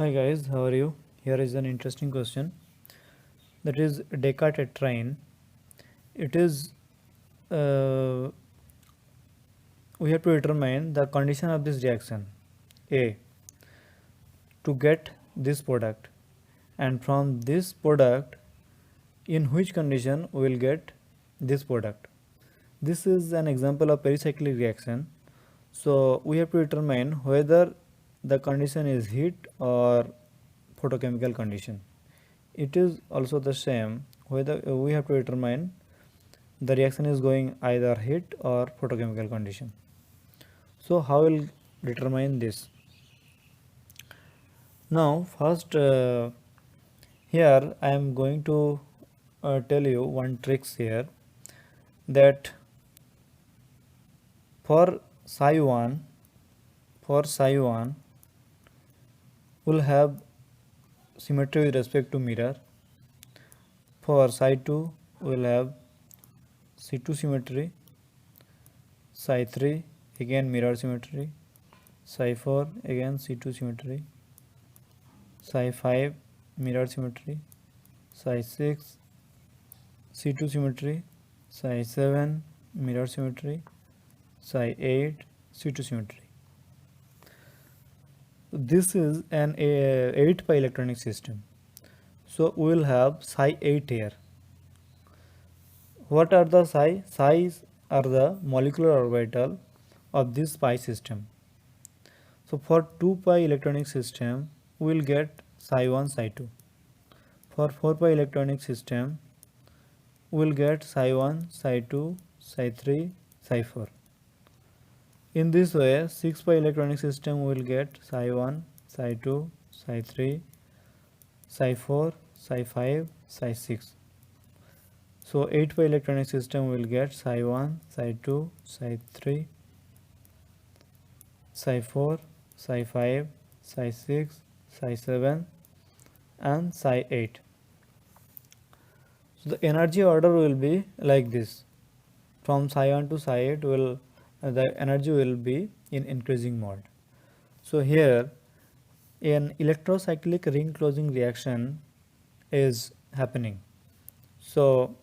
Hi guys, how are you? Here is an interesting question. That is Decatetraene. It is we have to determine the condition of this reaction. A, to get this product, and from this product, in which condition we will get this product. This is an example of pericyclic reaction. So we have to determine whether the condition is heat or photochemical condition. It is also the same whether we have to determine the reaction is going either heat or photochemical condition. So how will determine this? Now first here I am going to tell you one tricks here, that for psi 1 will have symmetry with respect to mirror. For psi 2 will have C2 symmetry, psi 3 again mirror symmetry, psi 4 again C2 symmetry, psi 5 mirror symmetry, psi 6 C2 symmetry, psi 7 mirror symmetry, psi 8 C2 symmetry. This is an 8 pi electronic system. So we will have psi 8 here. What are the psi? Psi's are the molecular orbital of this pi system. So for 2 pi electronic system, we will get psi 1, psi 2. For 4 pi electronic system, we will get psi 1, psi 2, psi 3, psi 4. In this way, 6 pi electronic system will get psi 1, psi 2, psi 3, psi 4, psi 5, psi 6. So 8 pi electronic system will get psi 1, psi 2, psi 3, psi 4, psi 5, psi 6, psi 7 and psi 8. So the energy order will be like this. From psi 1 to psi 8 will the energy will be in increasing mode. So here an electrocyclic ring closing reaction is happening. So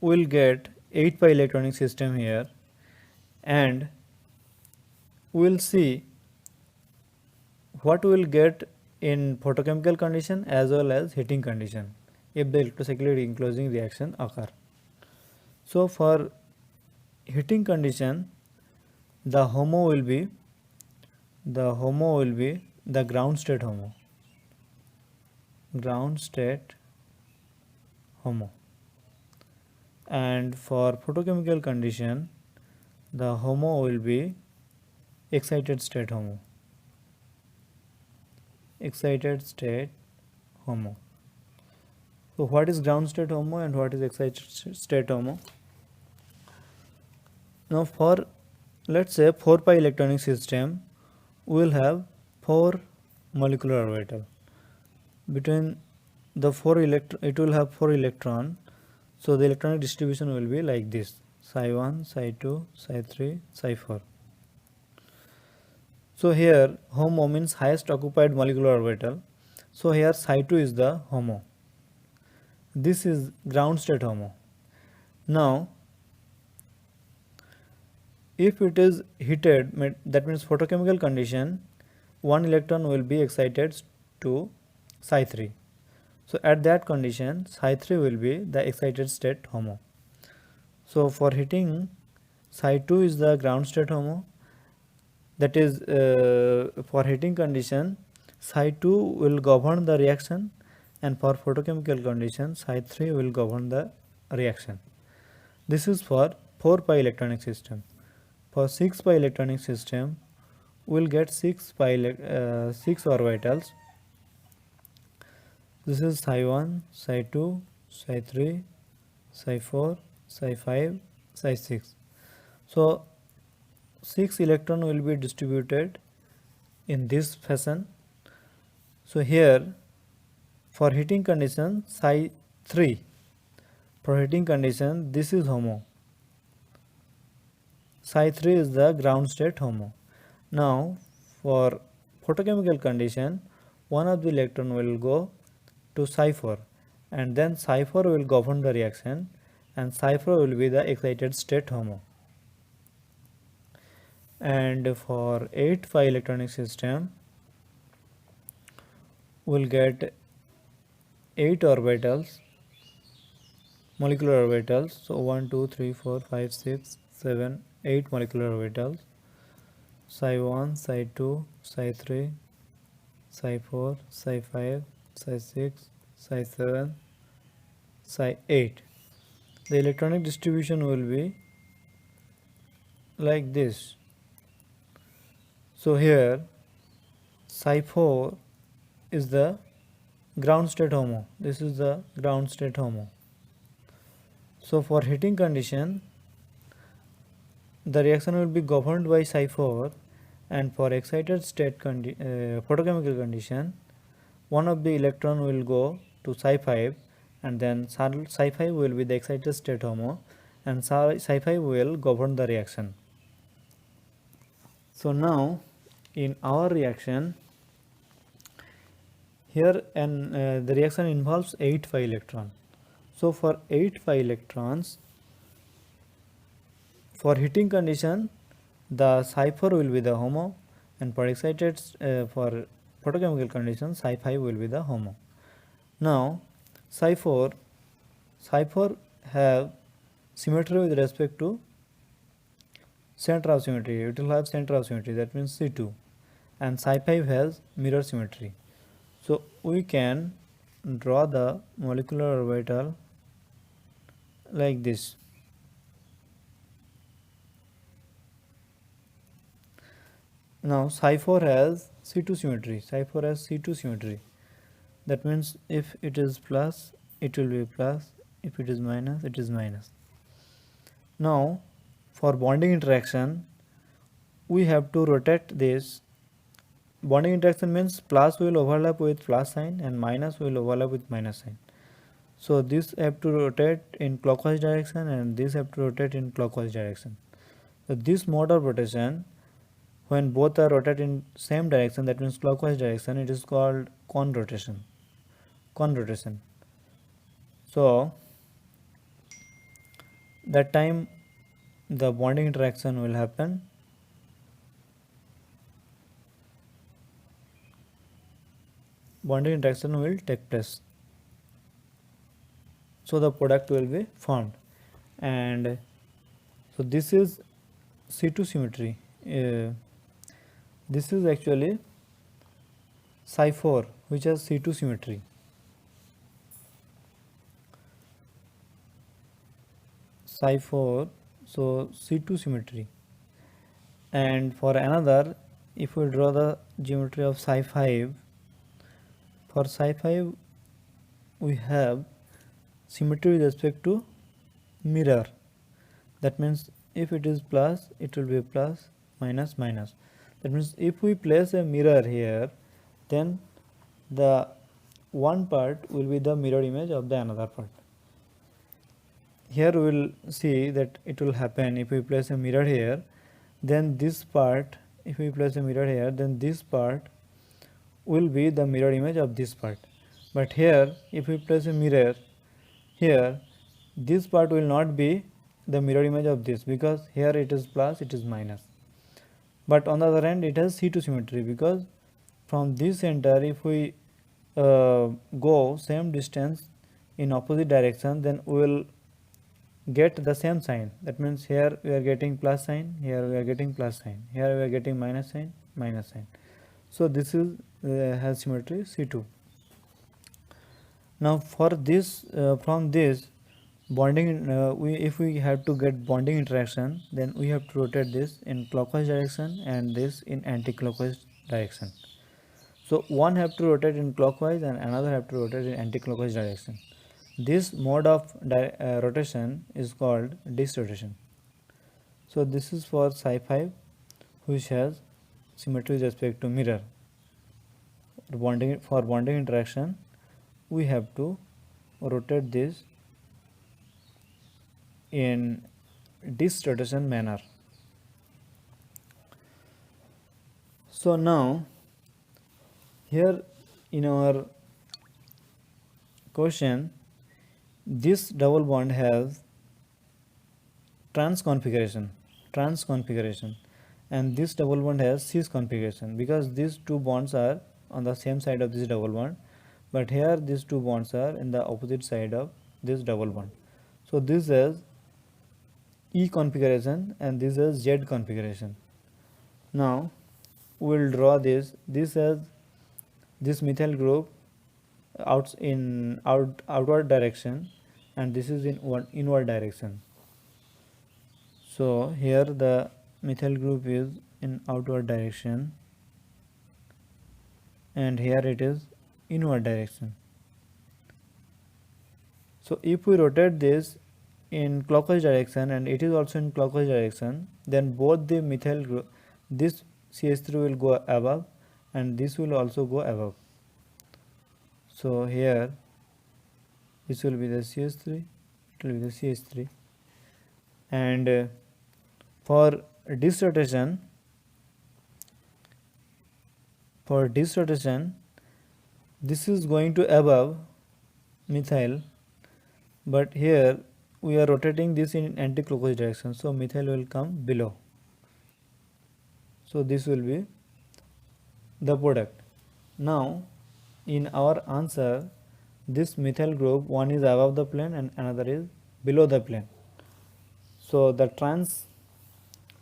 we'll get 8 pi electronic system here, and we'll see what we'll get in photochemical condition as well as heating condition if the electrocyclic ring closing reaction occur. So for heating condition, the HOMO will be the ground state HOMO, and for photochemical condition, the HOMO will be excited state HOMO. So what is ground state HOMO and what is excited state HOMO? Now for let's say 4 pi electronic system, we will have 4 molecular orbital. Between the 4 it will have 4 electron. So the electronic distribution will be like this: psi 1, psi 2, psi 3, psi 4. So here HOMO means highest occupied molecular orbital. So here psi 2 is the HOMO. This is ground state HOMO. Now if it is heated, that means photochemical condition, one electron will be excited to psi 3. So at that condition, psi 3 will be the excited state HOMO. So for heating, psi 2 is the ground state HOMO. That is for heating condition, psi 2 will govern the reaction, and for photochemical condition, psi 3 will govern the reaction. This is for 4 pi electronic system. For 6 pi electronic system, we will get 6 orbitals. This is psi 1, psi 2, psi 3, psi 4, psi 5, psi 6. So 6 electron will be distributed in this fashion. So here for heating condition, psi 3, for heating condition, this is HOMO. Psi 3 is the ground state HOMO. Now for photochemical condition, one of the electron will go to Psi4 and then Psi4 will govern the reaction and Psi4 will be the excited state HOMO. And for 8 pi electronic system, we'll get 8 orbitals, molecular orbitals. So 1, 2, 3, 4, 5, 6, 7, 8 molecular orbitals. Psi1, Psi2, Psi3, Psi4, Psi5, Psi6, Psi7, Psi8. The electronic distribution will be like this. So here Psi4 is the ground state HOMO. This is the ground state HOMO. So for heating condition, the reaction will be governed by Psi4, and for excited state photochemical condition, one of the electron will go to Psi5 and then Psi5 will be the excited state HOMO and Psi5 will govern the reaction. So now in our reaction, here the reaction involves 8 pi electron. So for 8 pi electrons, for heating condition, the Psi4 will be the HOMO, and for excited for photochemical condition, Psi5 will be the HOMO. Now Psi4 have symmetry with respect to center of symmetry. It will have center of symmetry, that means C2, and Psi5 has mirror symmetry. So we can draw the molecular orbital like this. Now Psi4 has C2 symmetry. Psi4 has C2 symmetry. That means if it is plus, it will be plus. If it is minus, it is minus. Now for bonding interaction, we have to rotate this. Bonding interaction means plus will overlap with plus sign and minus will overlap with minus sign. So this have to rotate in clockwise direction and this have to rotate in clockwise direction. So this mode of rotation, when both are rotated in same direction, that means clockwise direction, it is called cone rotation. So that time the bonding interaction will happen. Bonding interaction will take place. So the product will be formed, and so this is C2 symmetry. This is actually Psi4, which has C2 symmetry. Psi4, so C2 symmetry. And for another, if we draw the geometry of Psi5, for Psi5 we have symmetry with respect to mirror. That means if it is plus, it will be plus, minus, minus. That means if we place a mirror here, then the one part will be the mirror image of the another part. Here we will see that it will happen if we place a mirror here, then this part, if we place a mirror here, then this part will be the mirror image of this part. But here if we place a mirror here, this part will not be the mirror image of this, because here it is plus, it is minus. But on the other hand, it has C2 symmetry, because from this center if we go same distance in opposite direction, then we will get the same sign. That means here we are getting plus sign, here we are getting plus sign, here we are getting minus sign, minus sign. So this is has symmetry C2. Now for this, from this bonding, if we have to get bonding interaction, then we have to rotate this in clockwise direction and this in anti-clockwise direction. So one have to rotate in clockwise and another have to rotate in anti-clockwise direction. This mode of rotation is called disk rotation. So this is for Psi5, which has symmetry with respect to mirror. For bonding interaction, we have to rotate this in disk manner. So now Here in our question, this double bond has trans configuration, and this double bond has cis configuration, because these two bonds are on the same side of this double bond, but here these two bonds are in the opposite side of this double bond. So this is E configuration and this is Z configuration. Now we will draw this as this methyl group outward direction, and this is in inward direction. So here the methyl group is in outward direction and here it is inward direction. So if we rotate this in clockwise direction and it is also in clockwise direction, then both the methyl group, this CH3 will go above and this will also go above. So here this will be the CH3, it will be the CH3, and for this rotation, this is going to above methyl, but here we are rotating this in anti-clockwise direction, so methyl will come below. So this will be the product. Now in our answer, this methyl group, one is above the plane and another is below the plane. So the trans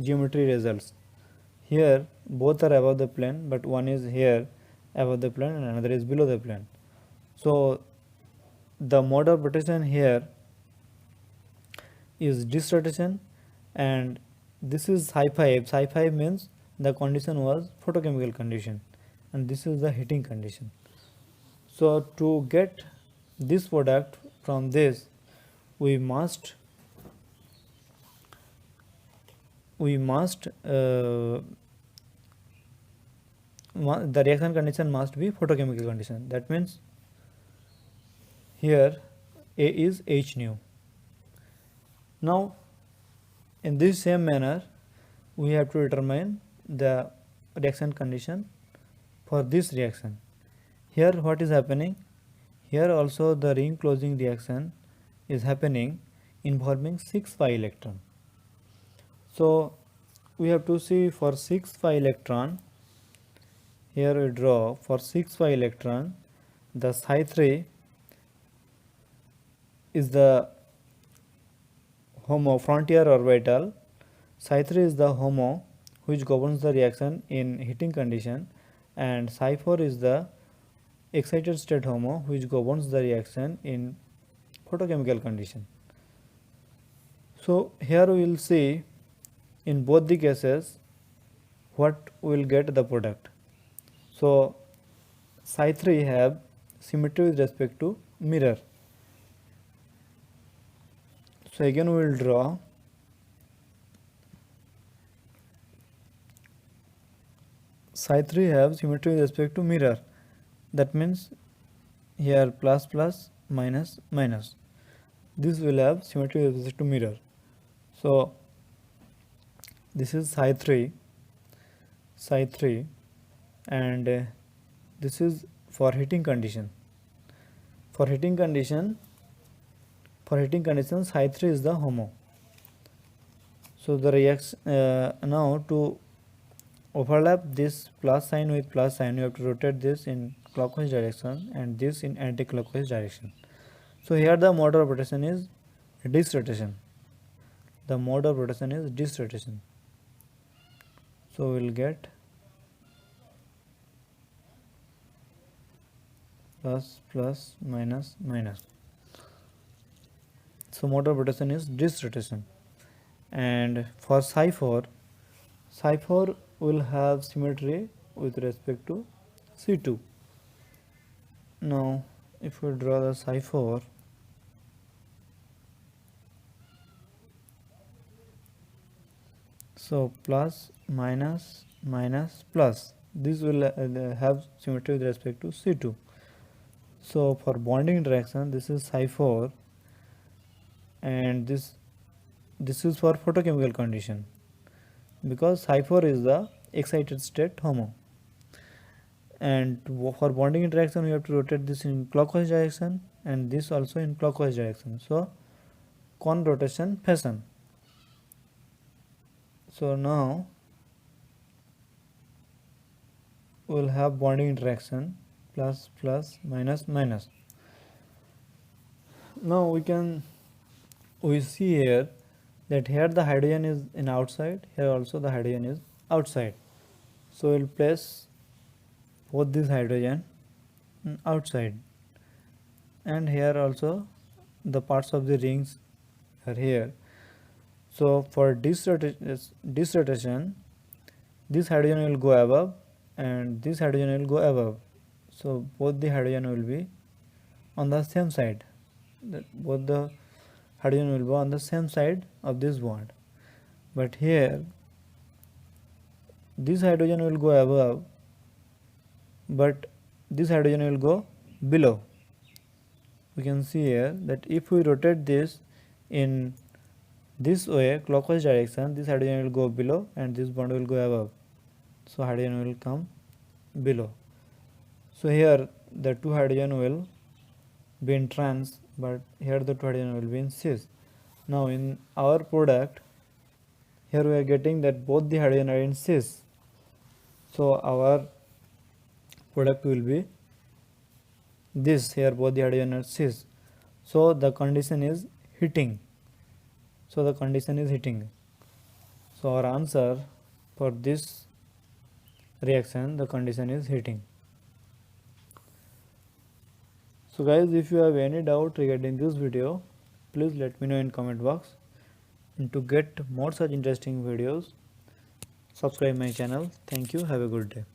geometry results. Here both are above the plane, but one is here above the plane and another is below the plane. So the mode of rotation here is disrotation, and this is psi 5. Psi 5 means the condition was photochemical condition and this is the heating condition. So to get this product from this, we must the reaction condition must be photochemical condition. That means here A is H nu. Now in this same manner we have to determine the reaction condition for this reaction. Here what is happening? Here also the ring closing reaction is happening involving 6 pi electron. So we have to see for 6 pi electron, here we draw for 6 pi electron, the psi 3 is the HOMO frontier orbital. Psi 3 is the HOMO which governs the reaction in heating condition, and psi 4 is the excited state HOMO which governs the reaction in photochemical condition. So here we will see in both the cases what we will get the product. So psi 3 have symmetry with respect to mirror. So again we will draw psi 3 have symmetry with respect to mirror. That means here plus plus minus minus, this will have symmetry with respect to mirror. So this is psi 3, and this is for heating condition. For heating condition psi 3 is the HOMO. So the reaction now to overlap this plus sign with plus sign, you have to rotate this in clockwise direction and this in anti-clockwise direction. So here the mode of rotation is disrotation. The mode of rotation is disrotation. So we will get plus plus minus minus. So mode of rotation is disrotation. And for psi 4 will have symmetry with respect to C2. Now if we draw the psi 4, so plus minus minus plus, this will have symmetry with respect to C2. So for bonding interaction, this is psi 4 and this is for photochemical condition, because psi 4 is the excited state HOMO. and for bonding interaction we have to rotate this in clockwise direction and this also in clockwise direction, so con rotation fashion. So now we'll have bonding interaction plus plus minus minus. Now we see here that here the hydrogen is in outside, here also the hydrogen is outside, so we'll place both this hydrogen outside, and here also the parts of the rings are here. So for this rotation this hydrogen will go above and this hydrogen will go above, so both the hydrogen will be on the same side, both the hydrogen will be on the same side of this bond. But here this hydrogen will go above but this hydrogen will go below. We can see here that if we rotate this in this way clockwise direction, this hydrogen will go below and this bond will go above, so hydrogen will come below. So here the two hydrogen will be in trans, but here the two hydrogen will be in cis. Now in our product here we are getting that both the hydrogen are in cis, so our product will be this, here both the hydrogen are cis, so the condition is heating. So the condition is heating. So our answer for this reaction, the condition is heating. So guys, if you have any doubt regarding this video, please let me know in comment box. And to get more such interesting videos, subscribe my channel. Thank you. Have a good day.